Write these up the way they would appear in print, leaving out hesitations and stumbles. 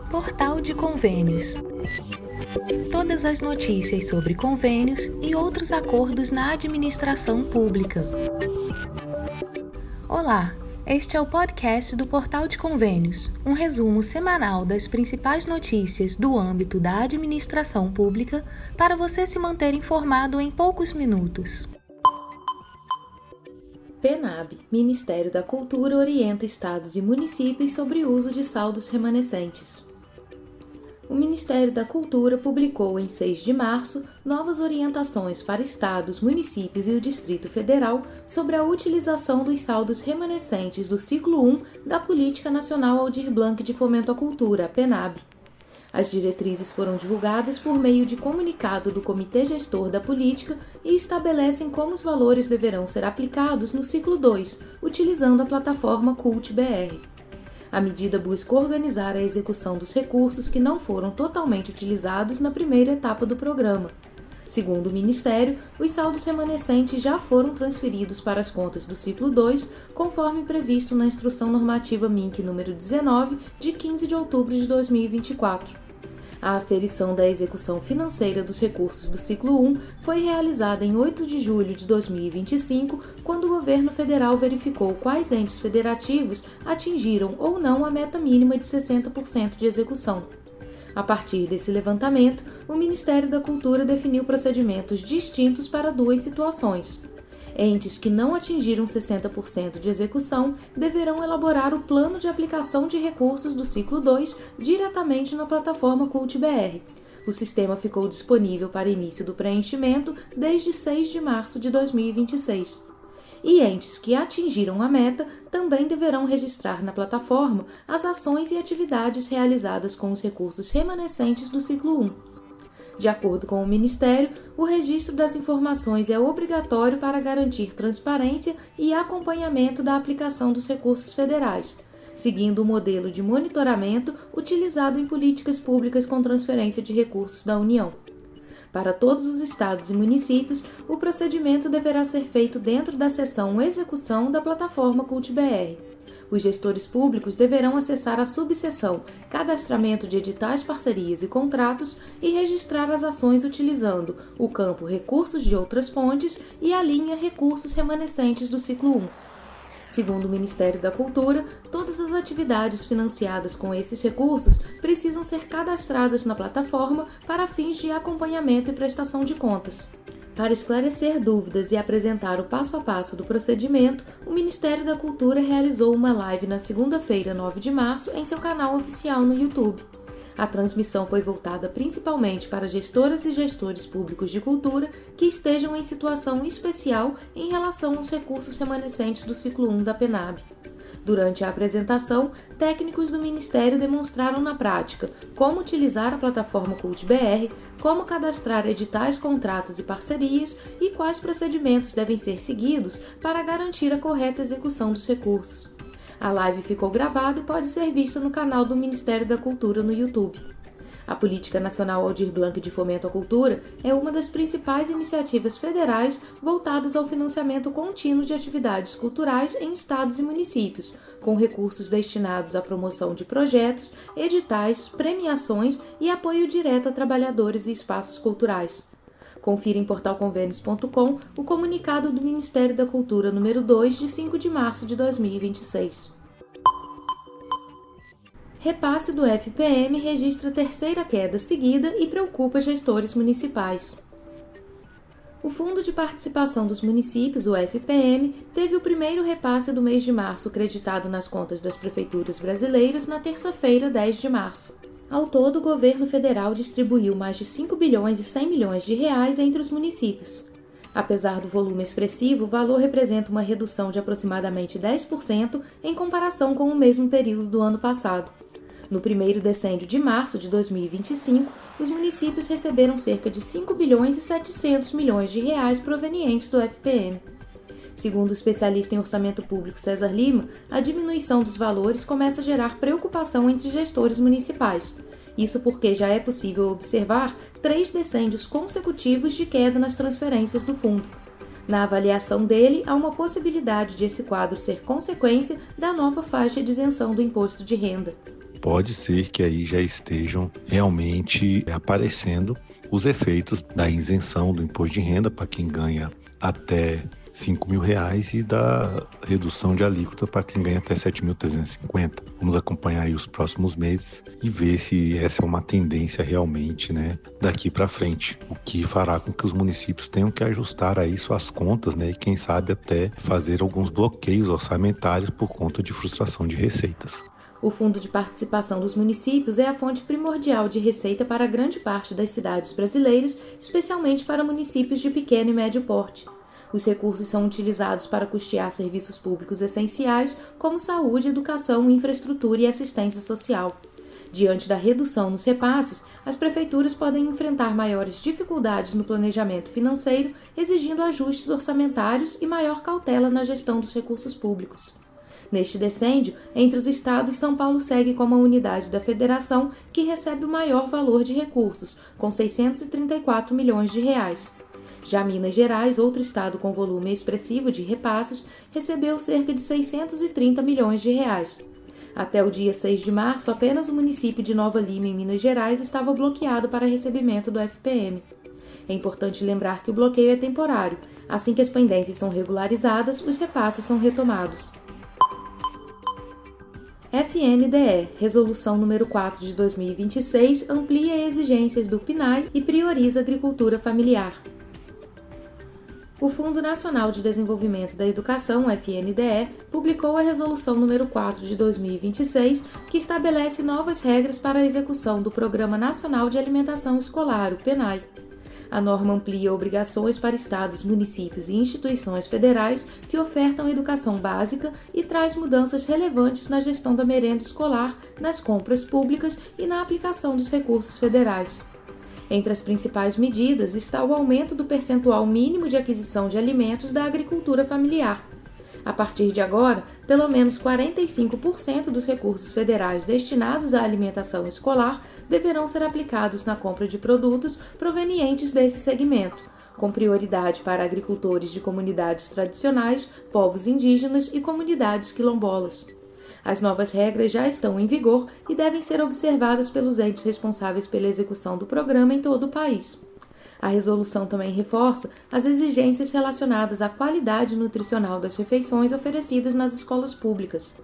Portal de Convênios. Todas as notícias sobre convênios e outros acordos na administração pública. Olá, este é o podcast do Portal de Convênios, um resumo semanal das principais notícias do âmbito da administração pública para você se manter informado em poucos minutos. PNAB, Ministério da Cultura, orienta estados e municípios sobre o uso de saldos remanescentes. O Ministério da Cultura publicou em 6 de março novas orientações para estados, municípios e o Distrito Federal sobre a utilização dos saldos remanescentes do ciclo 1 da Política Nacional Aldir Blanc de Fomento à Cultura, a PNAB. As diretrizes foram divulgadas por meio de comunicado do Comitê Gestor da Política e estabelecem como os valores deverão ser aplicados no ciclo 2, utilizando a plataforma CultBR. A medida busca organizar a execução dos recursos que não foram totalmente utilizados na primeira etapa do programa. Segundo o Ministério, os saldos remanescentes já foram transferidos para as contas do ciclo 2, conforme previsto na Instrução Normativa MINC número 19, de 15 de outubro de 2024. A aferição da execução financeira dos recursos do ciclo 1 foi realizada em 8 de julho de 2025, quando o governo federal verificou quais entes federativos atingiram ou não a meta mínima de 60% de execução. A partir desse levantamento, o Ministério da Cultura definiu procedimentos distintos para duas situações. Entes que não atingiram 60% de execução deverão elaborar o plano de aplicação de recursos do ciclo 2 diretamente na plataforma CultBR. O sistema ficou disponível para início do preenchimento desde 6 de março de 2026. E entes que atingiram a meta também deverão registrar na plataforma as ações e atividades realizadas com os recursos remanescentes do ciclo 1. De acordo com o Ministério, o registro das informações é obrigatório para garantir transparência e acompanhamento da aplicação dos recursos federais, seguindo o modelo de monitoramento utilizado em políticas públicas com transferência de recursos da União. Para todos os estados e municípios, o procedimento deverá ser feito dentro da seção Execução da plataforma CultBR. Os gestores públicos deverão acessar a subseção Cadastramento de editais, parcerias e contratos e registrar as ações utilizando o campo Recursos de outras fontes e a linha Recursos remanescentes do ciclo 1. Segundo o Ministério da Cultura, todas as atividades financiadas com esses recursos precisam ser cadastradas na plataforma para fins de acompanhamento e prestação de contas. Para esclarecer dúvidas e apresentar o passo a passo do procedimento, o Ministério da Cultura realizou uma live na segunda-feira, 9 de março, em seu canal oficial no YouTube. A transmissão foi voltada principalmente para gestoras e gestores públicos de cultura que estejam em situação especial em relação aos recursos remanescentes do ciclo 1 da PNAB. Durante a apresentação, técnicos do Ministério demonstraram na prática como utilizar a plataforma CultBR, como cadastrar editais, contratos e parcerias e quais procedimentos devem ser seguidos para garantir a correta execução dos recursos. A live ficou gravada e pode ser vista no canal do Ministério da Cultura no YouTube. A Política Nacional Aldir Blanc de Fomento à Cultura é uma das principais iniciativas federais voltadas ao financiamento contínuo de atividades culturais em estados e municípios, com recursos destinados à promoção de projetos, editais, premiações e apoio direto a trabalhadores e espaços culturais. Confira em portalconvênios.com o comunicado do Ministério da Cultura número 2 de 5 de março de 2026. Repasse do FPM registra terceira queda seguida e preocupa gestores municipais. O Fundo de Participação dos Municípios, o FPM, teve o primeiro repasse do mês de março creditado nas contas das prefeituras brasileiras na terça-feira, 10 de março. Ao todo, o governo federal distribuiu mais de 5 bilhões e 100 milhões de reais entre os municípios. Apesar do volume expressivo, o valor representa uma redução de aproximadamente 10% em comparação com o mesmo período do ano passado. No primeiro decênio de março de 2025, os municípios receberam cerca de 5 bilhões e 700 milhões de reais provenientes do FPM. Segundo o especialista em orçamento público César Lima, a diminuição dos valores começa a gerar preocupação entre gestores municipais. Isso porque já é possível observar 3 decênios consecutivos de queda nas transferências do fundo. Na avaliação dele, há uma possibilidade de esse quadro ser consequência da nova faixa de isenção do imposto de renda. Pode ser que aí já estejam realmente aparecendo os efeitos da isenção do imposto de renda para quem ganha até R$5.000 e da redução de alíquota para quem ganha até 7.350. Vamos acompanhar aí os próximos meses e ver se essa é uma tendência realmente, daqui para frente, o que fará com que os municípios tenham que ajustar aí suas contas, e quem sabe até fazer alguns bloqueios orçamentários por conta de frustração de receitas. O Fundo de Participação dos Municípios é a fonte primordial de receita para grande parte das cidades brasileiras, especialmente para municípios de pequeno e médio porte. Os recursos são utilizados para custear serviços públicos essenciais, como saúde, educação, infraestrutura e assistência social. Diante da redução nos repasses, as prefeituras podem enfrentar maiores dificuldades no planejamento financeiro, exigindo ajustes orçamentários e maior cautela na gestão dos recursos públicos. Neste decêndio, entre os estados, São Paulo segue como a unidade da federação que recebe o maior valor de recursos, com R$634 milhões. Já Minas Gerais, outro estado com volume expressivo de repasses, recebeu cerca de R$630 milhões. Até o dia 6 de março, apenas o município de Nova Lima, em Minas Gerais, estava bloqueado para recebimento do FPM. É importante lembrar que o bloqueio é temporário. Assim que as pendências são regularizadas, os repasses são retomados. FNDE, Resolução número 4 de 2026, amplia exigências do PNAE e prioriza a agricultura familiar. O Fundo Nacional de Desenvolvimento da Educação, FNDE, publicou a Resolução número 4 de 2026, que estabelece novas regras para a execução do Programa Nacional de Alimentação Escolar, o PNAE. A norma amplia obrigações para estados, municípios e instituições federais que ofertam educação básica e traz mudanças relevantes na gestão da merenda escolar, nas compras públicas e na aplicação dos recursos federais. Entre as principais medidas está o aumento do percentual mínimo de aquisição de alimentos da agricultura familiar. A partir de agora, pelo menos 45% dos recursos federais destinados à alimentação escolar deverão ser aplicados na compra de produtos provenientes desse segmento, com prioridade para agricultores de comunidades tradicionais, povos indígenas e comunidades quilombolas. As novas regras já estão em vigor e devem ser observadas pelos entes responsáveis pela execução do programa em todo o país. A resolução também reforça as exigências relacionadas à qualidade nutricional das refeições oferecidas nas escolas públicas.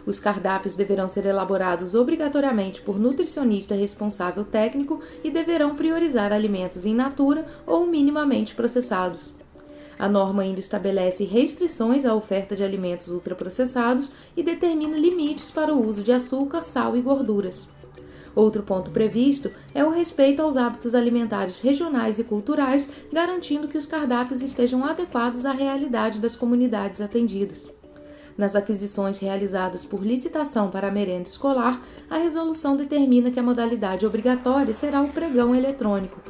Os cardápios deverão ser elaborados obrigatoriamente por nutricionista responsável técnico e deverão priorizar alimentos in natura ou minimamente processados. A norma ainda estabelece restrições à oferta de alimentos ultraprocessados e determina limites para o uso de açúcar, sal e gorduras. Outro ponto previsto é o respeito aos hábitos alimentares regionais e culturais, garantindo que os cardápios estejam adequados à realidade das comunidades atendidas. Nas aquisições realizadas por licitação para a merenda escolar, a resolução determina que a modalidade obrigatória será o pregão eletrônico.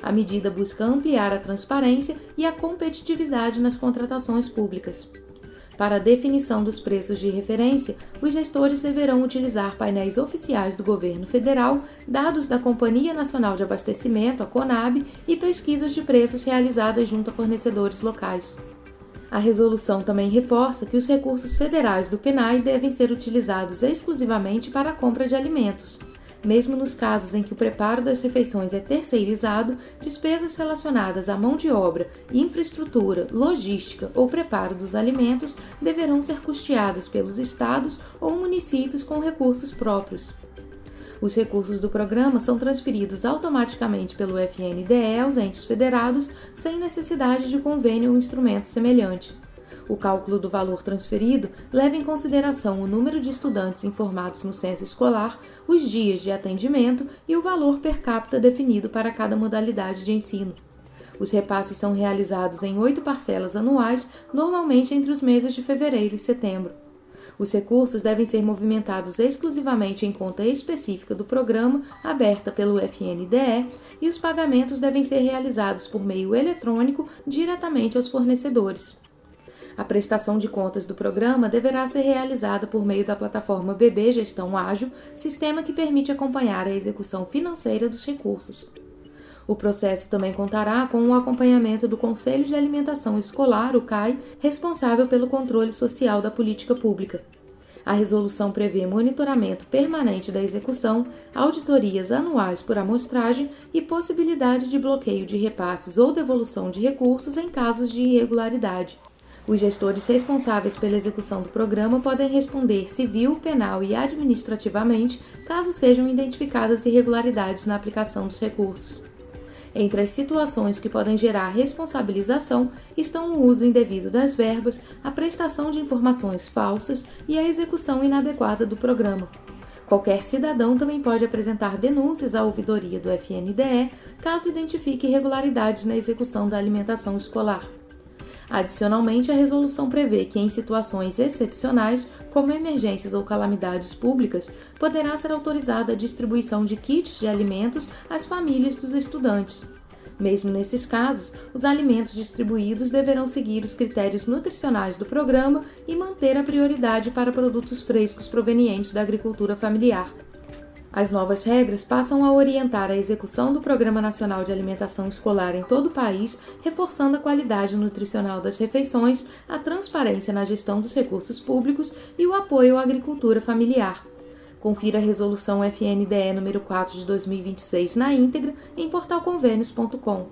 A medida busca ampliar a transparência e a competitividade nas contratações públicas. Para a definição dos preços de referência, os gestores deverão utilizar painéis oficiais do governo federal, dados da Companhia Nacional de Abastecimento, a CONAB, e pesquisas de preços realizadas junto a fornecedores locais. A resolução também reforça que os recursos federais do PNAE devem ser utilizados exclusivamente para a compra de alimentos. Mesmo nos casos em que o preparo das refeições é terceirizado, despesas relacionadas à mão de obra, infraestrutura, logística ou preparo dos alimentos deverão ser custeadas pelos estados ou municípios com recursos próprios. Os recursos do programa são transferidos automaticamente pelo FNDE aos entes federados, sem necessidade de convênio ou instrumento semelhante. O cálculo do valor transferido leva em consideração o número de estudantes informados no censo escolar, os dias de atendimento e o valor per capita definido para cada modalidade de ensino. Os repasses são realizados em 8 parcelas anuais, normalmente entre os meses de fevereiro e setembro. Os recursos devem ser movimentados exclusivamente em conta específica do programa, aberta pelo FNDE, e os pagamentos devem ser realizados por meio eletrônico diretamente aos fornecedores. A prestação de contas do programa deverá ser realizada por meio da plataforma BB Gestão Ágil, sistema que permite acompanhar a execução financeira dos recursos. O processo também contará com o acompanhamento do Conselho de Alimentação Escolar, o CAE, responsável pelo controle social da política pública. A resolução prevê monitoramento permanente da execução, auditorias anuais por amostragem e possibilidade de bloqueio de repasses ou devolução de recursos em casos de irregularidade. Os gestores responsáveis pela execução do programa podem responder civil, penal e administrativamente caso sejam identificadas irregularidades na aplicação dos recursos. Entre as situações que podem gerar responsabilização estão o uso indevido das verbas, a prestação de informações falsas e a execução inadequada do programa. Qualquer cidadão também pode apresentar denúncias à ouvidoria do FNDE caso identifique irregularidades na execução da alimentação escolar. Adicionalmente, a resolução prevê que, em situações excepcionais, como emergências ou calamidades públicas, poderá ser autorizada a distribuição de kits de alimentos às famílias dos estudantes. Mesmo nesses casos, os alimentos distribuídos deverão seguir os critérios nutricionais do programa e manter a prioridade para produtos frescos provenientes da agricultura familiar. As novas regras passam a orientar a execução do Programa Nacional de Alimentação Escolar em todo o país, reforçando a qualidade nutricional das refeições, a transparência na gestão dos recursos públicos e o apoio à agricultura familiar. Confira a Resolução FNDE número 4 de 2026 na íntegra em portalconvênios.com.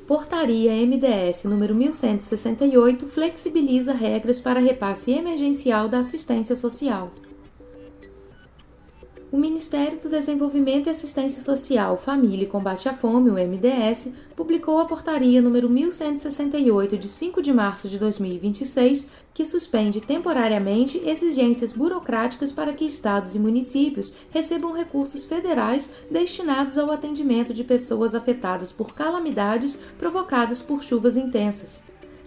Portaria MDS número 1168 flexibiliza regras para repasse emergencial da assistência social. O Ministério do Desenvolvimento e Assistência Social, Família e Combate à Fome, o MDS, publicou a Portaria número 1168, de 5 de março de 2026, que suspende temporariamente exigências burocráticas para que estados e municípios recebam recursos federais destinados ao atendimento de pessoas afetadas por calamidades provocadas por chuvas intensas.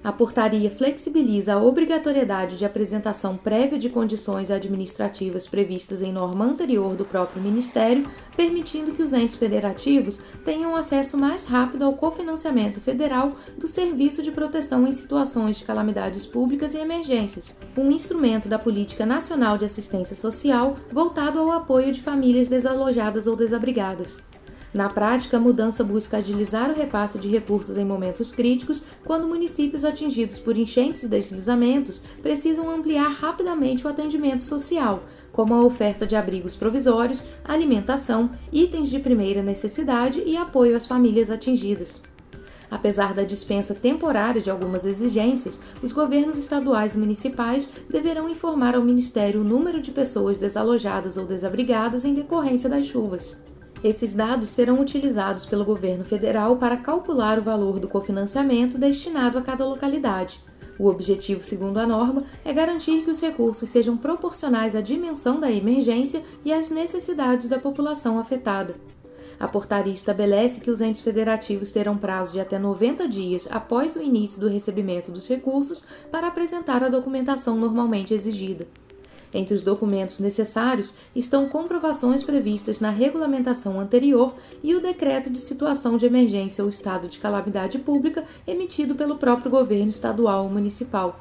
A portaria flexibiliza a obrigatoriedade de apresentação prévia de condições administrativas previstas em norma anterior do próprio Ministério, permitindo que os entes federativos tenham acesso mais rápido ao cofinanciamento federal do Serviço de Proteção em Situações de Calamidades Públicas e Emergências, um instrumento da Política Nacional de Assistência Social voltado ao apoio de famílias desalojadas ou desabrigadas. Na prática, a mudança busca agilizar o repasse de recursos em momentos críticos, quando municípios atingidos por enchentes e deslizamentos precisam ampliar rapidamente o atendimento social, como a oferta de abrigos provisórios, alimentação, itens de primeira necessidade e apoio às famílias atingidas. Apesar da dispensa temporária de algumas exigências, os governos estaduais e municipais deverão informar ao Ministério o número de pessoas desalojadas ou desabrigadas em decorrência das chuvas. Esses dados serão utilizados pelo governo federal para calcular o valor do cofinanciamento destinado a cada localidade. O objetivo, segundo a norma, é garantir que os recursos sejam proporcionais à dimensão da emergência e às necessidades da população afetada. A portaria estabelece que os entes federativos terão prazo de até 90 dias após o início do recebimento dos recursos para apresentar a documentação normalmente exigida. Entre os documentos necessários estão comprovações previstas na regulamentação anterior e o decreto de situação de emergência ou estado de calamidade pública emitido pelo próprio governo estadual ou municipal.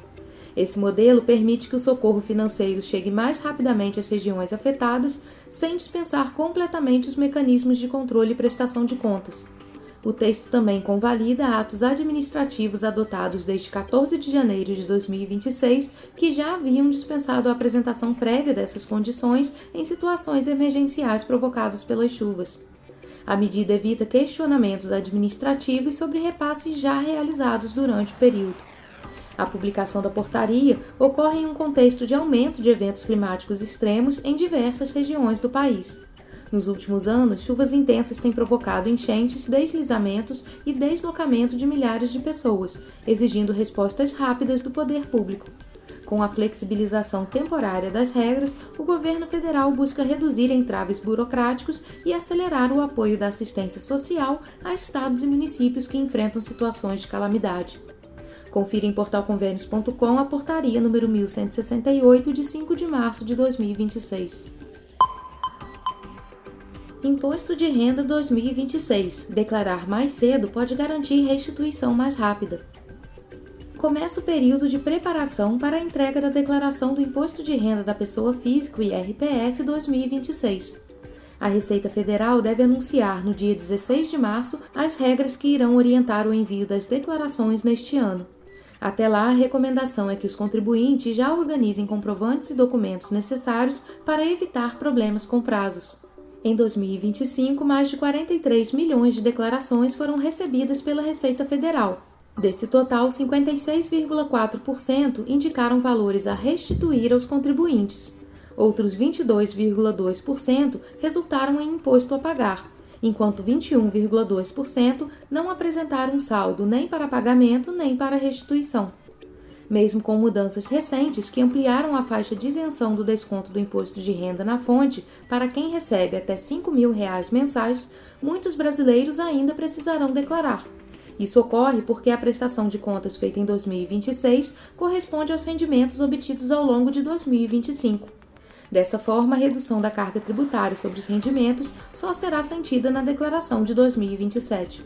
Esse modelo permite que o socorro financeiro chegue mais rapidamente às regiões afetadas, sem dispensar completamente os mecanismos de controle e prestação de contas. O texto também convalida atos administrativos adotados desde 14 de janeiro de 2026, que já haviam dispensado a apresentação prévia dessas condições em situações emergenciais provocadas pelas chuvas. A medida evita questionamentos administrativos sobre repasses já realizados durante o período. A publicação da portaria ocorre em um contexto de aumento de eventos climáticos extremos em diversas regiões do país. Nos últimos anos, chuvas intensas têm provocado enchentes, deslizamentos e deslocamento de milhares de pessoas, exigindo respostas rápidas do poder público. Com a flexibilização temporária das regras, o governo federal busca reduzir entraves burocráticos e acelerar o apoio da assistência social a estados e municípios que enfrentam situações de calamidade. Confira em portalconvênios.com a portaria número 1168, de 5 de março de 2026. Imposto de Renda 2026. Declarar mais cedo pode garantir restituição mais rápida. Começa o período de preparação para a entrega da declaração do Imposto de Renda da Pessoa Física, IRPF, 2026. A Receita Federal deve anunciar no dia 16 de março as regras que irão orientar o envio das declarações neste ano. Até lá, a recomendação é que os contribuintes já organizem comprovantes e documentos necessários para evitar problemas com prazos. Em 2025, mais de 43 milhões de declarações foram recebidas pela Receita Federal. Desse total, 56,4% indicaram valores a restituir aos contribuintes. Outros 22,2% resultaram em imposto a pagar, enquanto 21,2% não apresentaram saldo nem para pagamento nem para restituição. Mesmo com mudanças recentes que ampliaram a faixa de isenção do desconto do imposto de renda na fonte para quem recebe até R$ 5.000 mensais, muitos brasileiros ainda precisarão declarar. Isso ocorre porque a prestação de contas feita em 2026 corresponde aos rendimentos obtidos ao longo de 2025. Dessa forma, a redução da carga tributária sobre os rendimentos só será sentida na declaração de 2027.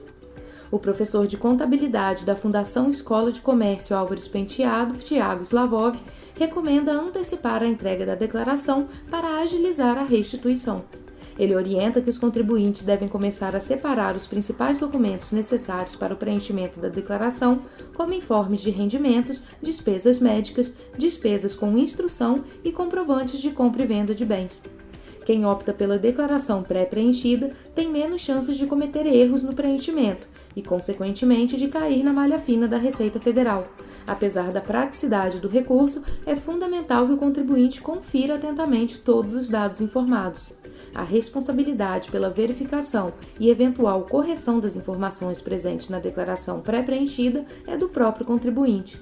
O professor de contabilidade da Fundação Escola de Comércio Álvares Penteado, Tiago Slavov, recomenda antecipar a entrega da declaração para agilizar a restituição. Ele orienta que os contribuintes devem começar a separar os principais documentos necessários para o preenchimento da declaração, como informes de rendimentos, despesas médicas, despesas com instrução e comprovantes de compra e venda de bens. Quem opta pela declaração pré-preenchida tem menos chances de cometer erros no preenchimento e, consequentemente, de cair na malha fina da Receita Federal. Apesar da praticidade do recurso, é fundamental que o contribuinte confira atentamente todos os dados informados. A responsabilidade pela verificação e eventual correção das informações presentes na declaração pré-preenchida é do próprio contribuinte.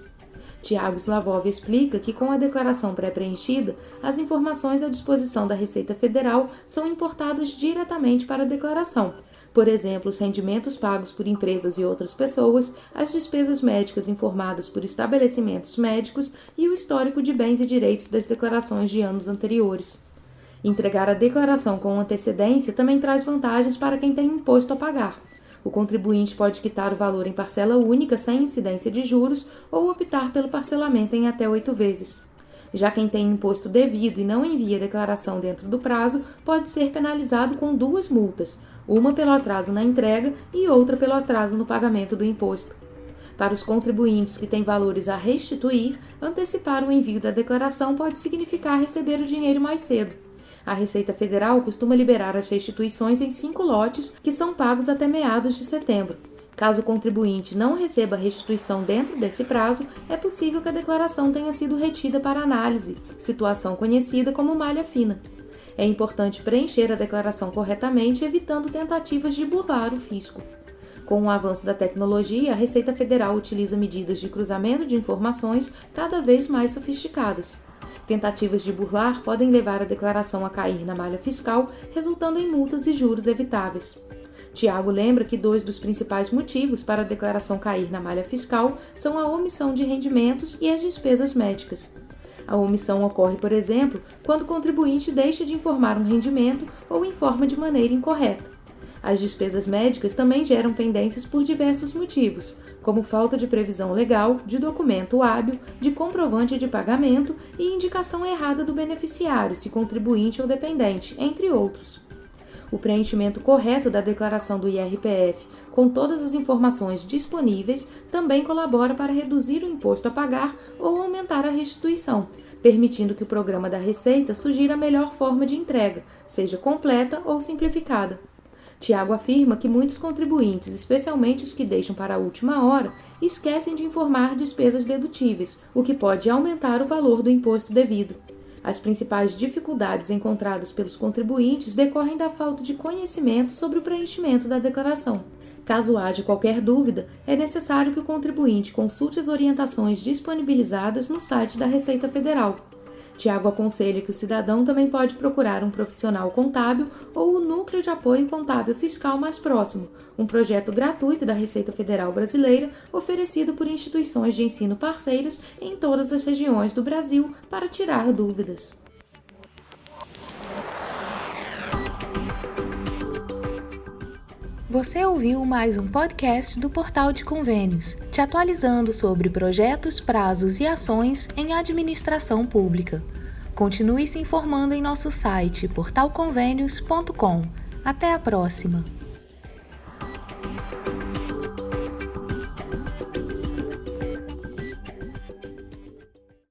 Tiago Slavov explica que, com a declaração pré-preenchida, as informações à disposição da Receita Federal são importadas diretamente para a declaração. Por exemplo, os rendimentos pagos por empresas e outras pessoas, as despesas médicas informadas por estabelecimentos médicos e o histórico de bens e direitos das declarações de anos anteriores. Entregar a declaração com antecedência também traz vantagens para quem tem imposto a pagar. O contribuinte pode quitar o valor em parcela única sem incidência de juros ou optar pelo parcelamento em até 8 vezes. Já quem tem imposto devido e não envia declaração dentro do prazo pode ser penalizado com 2 multas, uma pelo atraso na entrega e outra pelo atraso no pagamento do imposto. Para os contribuintes que têm valores a restituir, antecipar o envio da declaração pode significar receber o dinheiro mais cedo. A Receita Federal costuma liberar as restituições em 5 lotes, que são pagos até meados de setembro. Caso o contribuinte não receba a restituição dentro desse prazo, é possível que a declaração tenha sido retida para análise, situação conhecida como malha fina. É importante preencher a declaração corretamente, evitando tentativas de burlar o fisco. Com o avanço da tecnologia, a Receita Federal utiliza medidas de cruzamento de informações cada vez mais sofisticadas. Tentativas de burlar podem levar a declaração a cair na malha fiscal, resultando em multas e juros evitáveis. Tiago lembra que 2 dos principais motivos para a declaração cair na malha fiscal são a omissão de rendimentos e as despesas médicas. A omissão ocorre, por exemplo, quando o contribuinte deixa de informar um rendimento ou informa de maneira incorreta. As despesas médicas também geram pendências por diversos motivos, como falta de previsão legal, de documento hábil, de comprovante de pagamento e indicação errada do beneficiário, se contribuinte ou dependente, entre outros. O preenchimento correto da declaração do IRPF, com todas as informações disponíveis, também colabora para reduzir o imposto a pagar ou aumentar a restituição, permitindo que o programa da Receita sugira a melhor forma de entrega, seja completa ou simplificada. Tiago afirma que muitos contribuintes, especialmente os que deixam para a última hora, esquecem de informar despesas dedutíveis, o que pode aumentar o valor do imposto devido. As principais dificuldades encontradas pelos contribuintes decorrem da falta de conhecimento sobre o preenchimento da declaração. Caso haja qualquer dúvida, é necessário que o contribuinte consulte as orientações disponibilizadas no site da Receita Federal. Tiago aconselha que o cidadão também pode procurar um profissional contábil ou o Núcleo de Apoio Contábil Fiscal mais próximo, um projeto gratuito da Receita Federal Brasileira oferecido por instituições de ensino parceiras em todas as regiões do Brasil para tirar dúvidas. Você ouviu mais um podcast do Portal de Convênios, te atualizando sobre projetos, prazos e ações em administração pública. Continue se informando em nosso site portalconvênios.com. Até a próxima!